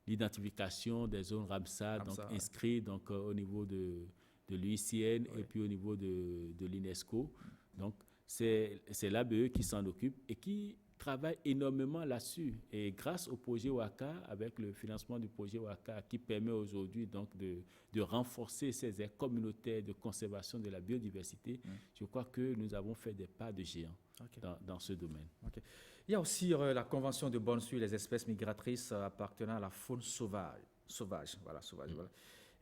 l'identification des zones Ramsar, donc inscrites donc, au niveau de l'UICN et puis au niveau de l'UNESCO. Donc c'est l'ABE qui s'en occupe et qui travaille énormément là-dessus. Et grâce au projet WACA, avec le financement du projet WACA, qui permet aujourd'hui donc de renforcer ces aires communautaires de conservation de la biodiversité, je crois que nous avons fait des pas de géant dans ce domaine. Il y a aussi la Convention de Bonn sur les espèces migratrices appartenant à la faune sauvage. Voilà.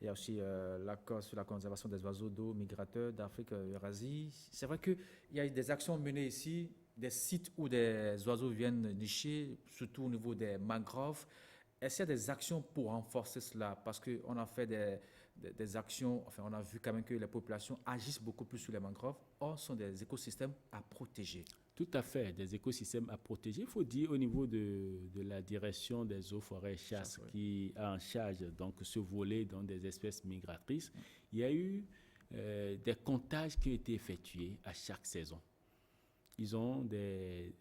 Il y a aussi l'accord sur la conservation des oiseaux d'eau migrateurs d'Afrique Eurasie. C'est vrai qu'il y a des actions menées ici, des sites où des oiseaux viennent nicher, surtout au niveau des mangroves. Est-ce qu'il y a des actions pour renforcer cela? Parce qu'on a fait des actions, enfin, on a vu quand même que les populations agissent beaucoup plus sur les mangroves. Or, ce sont des écosystèmes à protéger. Tout à fait, des écosystèmes à protéger. Il faut dire au niveau de la direction des eaux, forêts et chasses qui a en charge donc, ce volet dans des espèces migratrices, il y a eu des comptages qui ont été effectués à chaque saison. Ils ont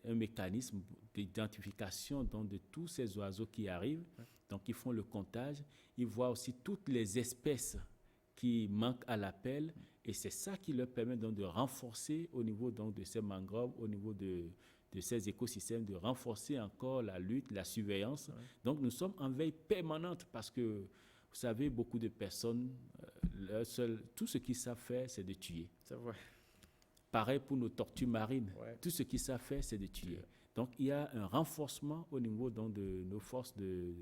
un mécanisme d'identification donc, de tous ces oiseaux qui arrivent. Donc, ils font le comptage. Ils voient aussi toutes les espèces qui manquent à l'appel. Et c'est ça qui leur permet donc, de renforcer au niveau donc, de ces mangroves, au niveau de ces écosystèmes, de renforcer encore la lutte, la surveillance. Ouais. Donc, nous sommes en veille permanente parce que, vous savez, beaucoup de personnes, tout ce qu'ils savent faire, c'est de tuer. C'est vrai. Pareil pour nos tortues marines. Ouais. Tout ce qu'ils savent faire, c'est de tuer. Ouais. Donc, il y a un renforcement au niveau donc, de nos forces de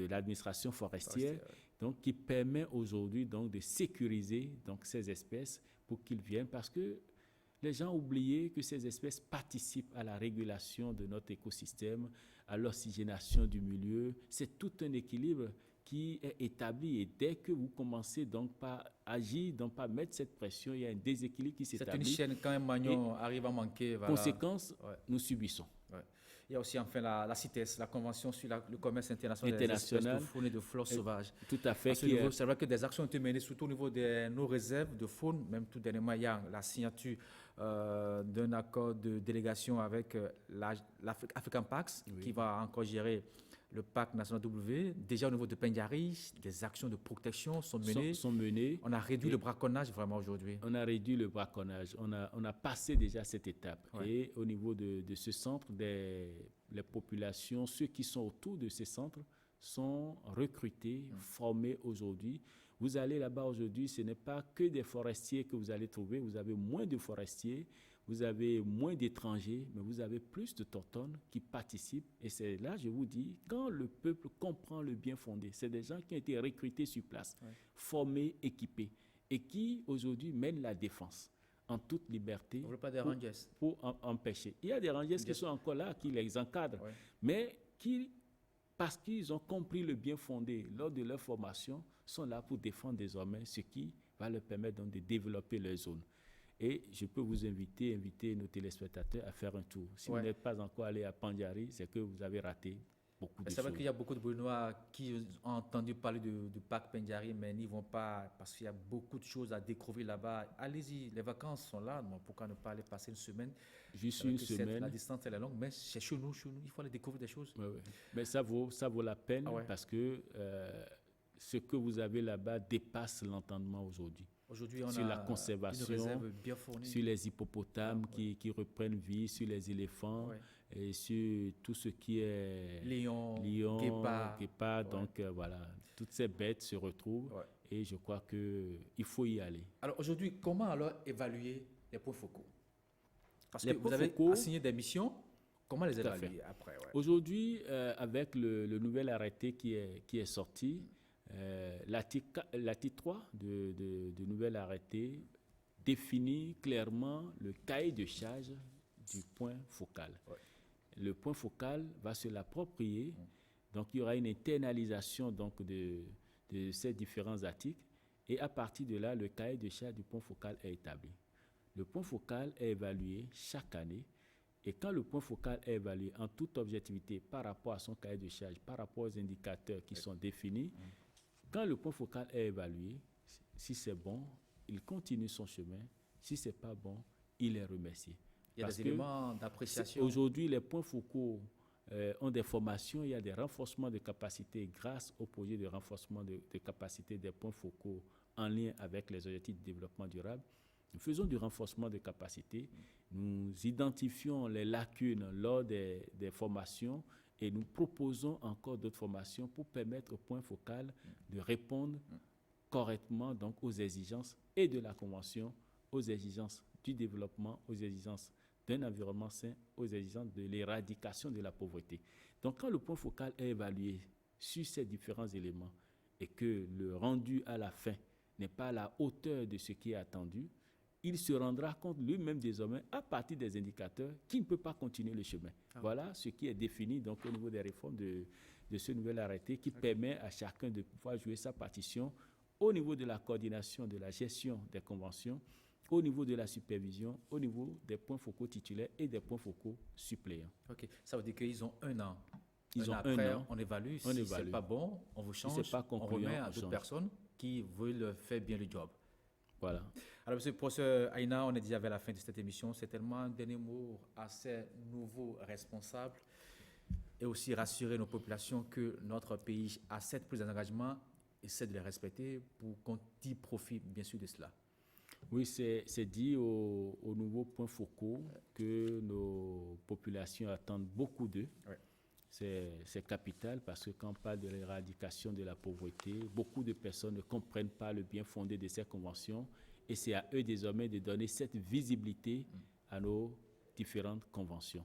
l'administration forestière, donc, qui permet aujourd'hui donc, de sécuriser donc, ces espèces pour qu'ils viennent, parce que les gens ont oublié que ces espèces participent à la régulation de notre écosystème, à l'oxygénation du milieu. C'est tout un équilibre qui est établi, et dès que vous commencez donc par agir, donc par mettre cette pression, il y a un déséquilibre qui s'établit. C'est une chaîne, quand un magnon arrive à manquer. Voilà. Conséquence, nous subissons. Ouais. Il y a aussi enfin la CITES, la Convention sur le commerce international des espèces de faune et de flore sauvage. Tout à fait. C'est vrai que des actions ont été menées surtout au niveau de nos réserves de faune, même tout dernièrement, il y a la signature d'un accord de délégation avec l'African Pax, qui va encore gérer le parc national W. Déjà au niveau de Pendjari, des actions de protection sont menées. On a réduit le braconnage vraiment aujourd'hui. On a réduit le braconnage. On a passé déjà cette étape. Ouais. Et au niveau de ce centre, les populations, ceux qui sont autour de ces centres, sont recrutés, formés aujourd'hui. Vous allez là-bas aujourd'hui, ce n'est pas que des forestiers que vous allez trouver. Vous avez moins de forestiers. Vous avez moins d'étrangers, mais vous avez plus d'autochtones qui participent. Et c'est là, je vous dis, quand le peuple comprend le bien fondé, c'est des gens qui ont été recrutés sur place, formés, équipés, et qui aujourd'hui mènent la défense en toute liberté pour empêcher. Il y a des rangers qui sont encore là, qui les encadrent, mais qui, parce qu'ils ont compris le bien fondé lors de leur formation, sont là pour défendre désormais ce qui va leur permettre donc de développer leur zone. Et je peux vous inviter nos téléspectateurs à faire un tour. Si vous n'êtes pas encore allé à Pendjari, c'est que vous avez raté beaucoup de choses. C'est vrai qu'il y a beaucoup de Brunois qui ont entendu parler du parc Pendjari, mais n'y vont pas parce qu'il y a beaucoup de choses à découvrir là-bas. Allez-y, les vacances sont là, donc pourquoi ne pas aller passer une semaine? Juste une semaine. La distance elle est longue, mais c'est chez nous, il faut aller découvrir des choses. Ouais. Mais ça vaut la peine parce que ce que vous avez là-bas dépasse l'entendement aujourd'hui. Aujourd'hui, on sur a la conservation, une réserve bien fournie. Sur les hippopotames qui reprennent vie, sur les éléphants et sur tout ce qui est lion, guépard. Donc voilà, toutes ces bêtes se retrouvent et je crois qu'il faut y aller. Alors aujourd'hui, comment alors évaluer les points focaux? Parce que vous avez assigné des missions, comment les évaluer après? Aujourd'hui, avec le nouvel arrêté qui est sorti, l'article 3 de nouvel arrêté définit clairement le cahier de charge du point focal. Le point focal va se l'approprier, donc il y aura une internalisation donc, de ces différents articles, et à partir de là, le cahier de charge du point focal est établi. Le point focal est évalué chaque année, et quand le point focal est évalué en toute objectivité par rapport à son cahier de charge, par rapport aux indicateurs qui sont définis, quand le point focal est évalué, si c'est bon, il continue son chemin. Si ce n'est pas bon, il est remercié. Il y a des éléments d'appréciation. Aujourd'hui, les points focaux ont des formations, il y a des renforcements de capacités grâce au projet de renforcement de capacités des points focaux en lien avec les objectifs de développement durable. Nous faisons du renforcement de capacités, nous identifions les lacunes lors des formations et nous proposons encore d'autres formations pour permettre au point focal de répondre correctement donc, aux exigences et de la Convention, aux exigences du développement, aux exigences d'un environnement sain, aux exigences de l'éradication de la pauvreté. Donc quand le point focal est évalué sur ces différents éléments et que le rendu à la fin n'est pas à la hauteur de ce qui est attendu, il se rendra compte lui-même désormais à partir des indicateurs qu'il ne peut pas continuer le chemin. Voilà ce qui est défini donc, au niveau des réformes de ce nouvel arrêté qui permet à chacun de pouvoir jouer sa partition au niveau de la coordination de la gestion des conventions, au niveau de la supervision, au niveau des points focaux titulaires et des points focaux suppléants. OK. Ça veut dire qu'ils ont un an. Ils ont Après, un an. on évalue. On Si évalue. c'est pas bon, on vous change. c'est pas On concluant, remet à on d'autres change. personnes qui veulent faire bien le job. Voilà. Alors, monsieur le professeur Aina, on est déjà vers la fin de cette émission. C'est tellement un dernier mot à ces nouveaux responsables et aussi rassurer nos populations que notre pays a cette prise d'engagement et essaie de les respecter pour qu'on tire profit, bien sûr, de cela. Oui, c'est dit aux nouveaux points focaux que nos populations attendent beaucoup d'eux. Ouais. C'est capital parce que quand on parle de l'éradication de la pauvreté, beaucoup de personnes ne comprennent pas le bien fondé de ces conventions et c'est à eux désormais de donner cette visibilité à nos différentes conventions.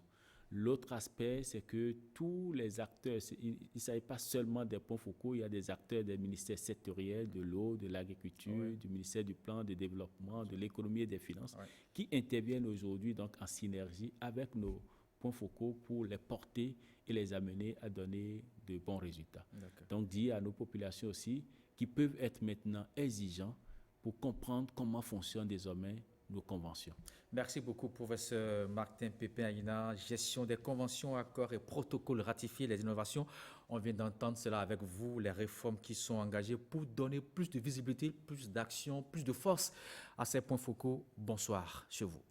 L'autre aspect, c'est que tous les acteurs, il ne s'agit pas seulement des points focaux, il y a des acteurs des ministères sectoriels, de l'eau, de l'agriculture, du ministère du plan de développement, de l'économie et des finances, qui interviennent aujourd'hui donc en synergie avec nos points focaux pour les porter et les amener à donner de bons résultats. Donc, dire à nos populations aussi qui peuvent être maintenant exigeants pour comprendre comment fonctionnent désormais nos conventions. Merci beaucoup, professeur Martin Pépin Aina. Gestion des conventions, accords et protocoles ratifiés, les innovations. On vient d'entendre cela avec vous, les réformes qui sont engagées pour donner plus de visibilité, plus d'action, plus de force à ces points focaux. Bonsoir chez vous.